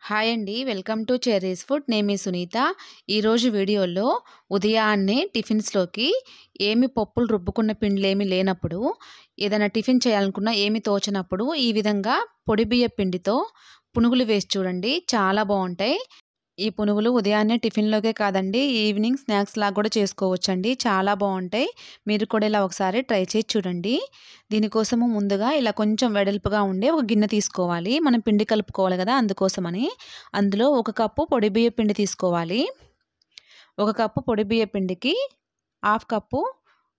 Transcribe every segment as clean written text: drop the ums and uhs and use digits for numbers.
Hi అండి. Welcome to cherries food. నేను మీ సునీత. ఈరోజు వీడియోలో ఉదయాన్నే టిఫిన్స్‌లోకి ఏమి పప్పులు రుబ్బుకున్న పిండిలేమి లేనప్పుడు, ఏదైనా టిఫిన్ చేయాలనుకున్నా ఏమి తోచనప్పుడు ఈ విధంగా పొడి బియ్యపు పిండితో పునుగులు వేసి చూడండి. చాలా బావుంటాయి. ఈ పునుగులు ఉదయాన్నే టిఫిన్‌లోకే కాదండి, ఈవినింగ్ స్నాక్స్‌లాగా కూడా చేసుకోవచ్చండి. చాలా బావుంటాయి. మీరు కూడా ఇలా ఒకసారి ట్రై చేసి చూడండి. దీనికోసము ముందుగా ఇలా కొంచెం వెడల్పుగా ఉండే ఒక గిన్నె తీసుకోవాలి. మనం పిండి కలుపుకోవాలి కదా! అందుకోసమని. అందులో ఒక కప్పు పొడి బియ్యపు పిండి తీసుకోవాలి. ఒక కప్పు పొడి బియ్యపు పిండికి హాఫ్ కప్పు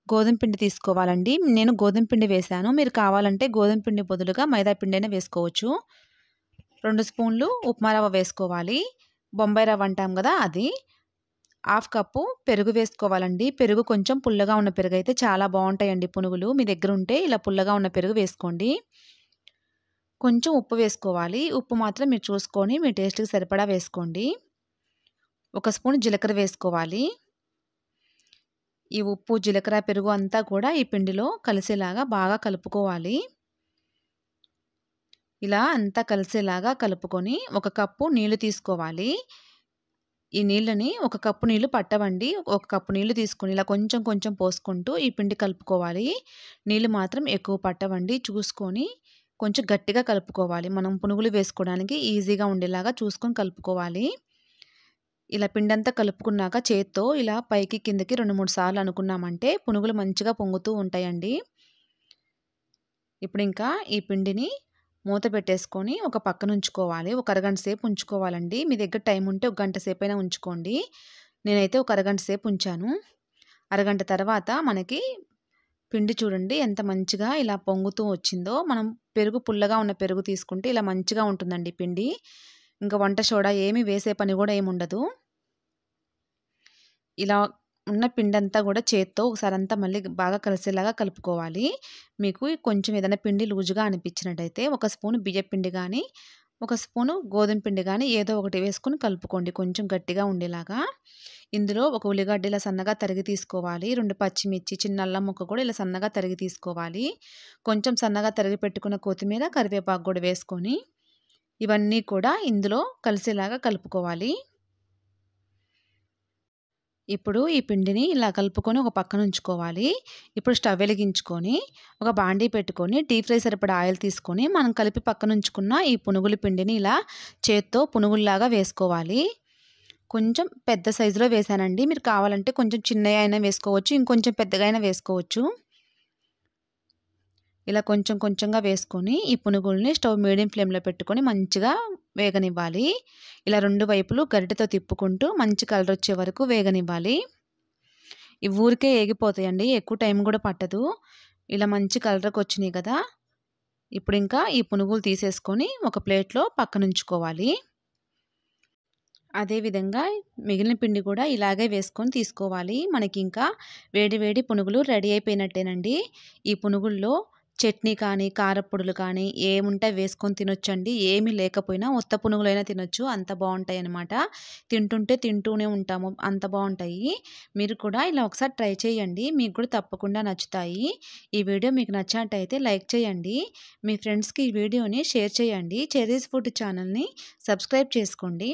గోధుమ పిండి తీసుకోవాలండి. నేను గోధుమ పిండి వేశాను. మీరు కావాలంటే గోధుమ పిండి బదులుగా మైదా పిండైనా వేసుకోవచ్చు. 2 స్పూన్లు ఉప్మా రవ్వ వేసుకోవాలి. బొంబాయి రవ్వ అంటాం గదా! అది. హాఫ్ కప్పు పెరుగు వేసుకోవాలండి. పెరుగు కొంచెం పుల్లగా ఉన్న పెరుగైతే చాలా బావుంటాయండి పునుగులు. మీ దగ్గరుంటే ఇలా పుల్లగా ఉన్న పెరుగు వేసుకోండి. కొంచెం ఉప్పు వేసుకోవాలి. ఉప్పు మాత్రం మీరు చూసుకొని మీ టేస్ట్‌కి సరిపడా వేసుకోండి. ఒక స్పూన్ జీలకర్ర వేసుకోవాలి. ఈ ఉప్పు, జీలకర్ర, పెరుగు అంతా కూడా ఈ పిండిలో కలిసేలాగా బాగా కలుపుకోవాలి. ఇలా అంతా కలిసేలాగా కలుపుకొని ఒక కప్పు నీళ్లు తీసుకోవాలి. ఈ నీళ్ళని ఒక కప్పు నీళ్లు పట్టవండి. ఒక కప్పు నీళ్లు తీసుకొని ఇలా కొంచెం కొంచెం పోసుకుంటూ ఈ పిండి కలుపుకోవాలి. నీళ్లు మాత్రం ఎక్కువ పట్టవండి. చూసుకొని కొంచెం గట్టిగా కలుపుకోవాలి. మనం పునుగులు వేసుకోవడానికి ఈజీగా ఉండేలాగా చూసుకొని కలుపుకోవాలి. ఇలా పిండంతా కలుపుకున్నాక చేత్తో ఇలా పైకి కిందకి 2, 3 సార్లు అనుకున్నామంటే పునుగులు మంచిగా పొంగుతూ ఉంటాయండి. ఇప్పుడు ఇంకా ఈ పిండిని మూత పెట్టేసుకొని ఒక పక్కన ఉంచుకోవాలి. ఒక అరగంట సేపు ఉంచుకోవాలండి. మీ దగ్గర టైం ఉంటే ఒక గంట సేపైనా ఉంచుకోండి. నేనైతే ఒక అరగంట సేపు ఉంచాను. అరగంట తర్వాత మనకి పిండి చూడండి ఎంత మంచిగా ఇలా పొంగుతూ వచ్చిందో. మనం పెరుగు పుల్లగా ఉన్న పెరుగు తీసుకుంటే ఇలా మంచిగా ఉంటుందండి పిండి. ఇంకా వంట సోడా ఏమి వేసే పని కూడా ఏముండదు. ఇలా ఉన్న పిండంతా కూడా చేత్తో ఒకసారంతా మళ్ళీ బాగా కలిసేలాగా కలుపుకోవాలి. మీకు కొంచెం ఏదైనా పిండి లూజుగా అనిపించినట్టయితే ఒక స్పూను బియ్యపిండి గానీ, ఒక స్పూను గోధుమ పిండి గానీ ఏదో ఒకటి వేసుకొని కలుపుకోండి కొంచెం గట్టిగా ఉండేలాగా. ఇందులో ఒక ఉల్లిగడ్డ ఇలా సన్నగా తరిగి తీసుకోవాలి. 2 పచ్చిమిర్చి, చిన్న అల్లం ముక్క కూడా ఇలా సన్నగా తరిగి తీసుకోవాలి. కొంచెం సన్నగా తరిగి పెట్టుకున్న కొత్తిమీర, కరివేపాకు కూడా వేసుకొని ఇవన్నీ కూడా ఇందులో కలిసేలాగా కలుపుకోవాలి. ఇప్పుడు ఈ పిండిని ఇలా కలుపుకొని ఒక పక్కన ఉంచుకోవాలి. ఇప్పుడు స్టవ్ వెలిగించుకొని ఒక బాండీ పెట్టుకొని డీప్ ఫ్రై సరిపడా ఆయిల్ తీసుకొని మనం కలిపి పక్కన ఉంచుకున్న ఈ పునుగుల పిండిని ఇలా చేత్తో పునుగుల్లాగా వేసుకోవాలి. కొంచెం పెద్ద సైజులో వేశానండి. మీరు కావాలంటే కొంచెం చిన్నయి అయినా వేసుకోవచ్చు. ఇంకొంచెం పెద్దగా అయినా వేసుకోవచ్చు. ఇలా కొంచెం కొంచెంగా వేసుకొని ఈ పునుగుల్ని స్టవ్ మీడియం ఫ్లేమ్‌లో పెట్టుకొని మంచిగా వేగనివ్వాలి. ఇలా 2 వైపులు గరిటెతో తిప్పుకుంటూ మంచి కలర్ వచ్చే వరకు వేగనివ్వాలి. ఇవి ఊరికే ఏగిపోతాయండి. ఎక్కువ టైం కూడా పట్టదు. ఇలా మంచి కలర్‌కి వచ్చినాయి కదా! ఇప్పుడు ఇంకా ఈ పునుగులు తీసేసుకొని ఒక ప్లేట్‌లో పక్కనుంచుకోవాలి. అదే విధంగా మిగిలిన పిండి కూడా ఇలాగే వేసుకొని తీసుకోవాలి. మనకింకా వేడి వేడి పునుగులు రెడీ అయిపోయినట్టేనండి. ఈ పునుగుల్లో చట్నీ కానీ, కారప్పొడులు కానీ ఏముంటే అవి వేసుకొని తినొచ్చండి. ఏమీ లేకపోయినా ఉత్త పునుగులైనా తినొచ్చు. అంత బావుంటాయన్నమాట. తింటుంటే తింటూనే ఉంటాము. అంత బావుంటాయి. మీరు కూడా ఇలా ఒకసారి ట్రై చేయండి. మీకు కూడా తప్పకుండా నచ్చుతాయి. ఈ వీడియో మీకు నచ్చినట్టయితే లైక్ చేయండి. మీ ఫ్రెండ్స్‌కి ఈ వీడియోని షేర్ చేయండి. చెర్రీస్ ఫుడ్ ఛానల్‌ని సబ్స్క్రైబ్ చేసుకోండి.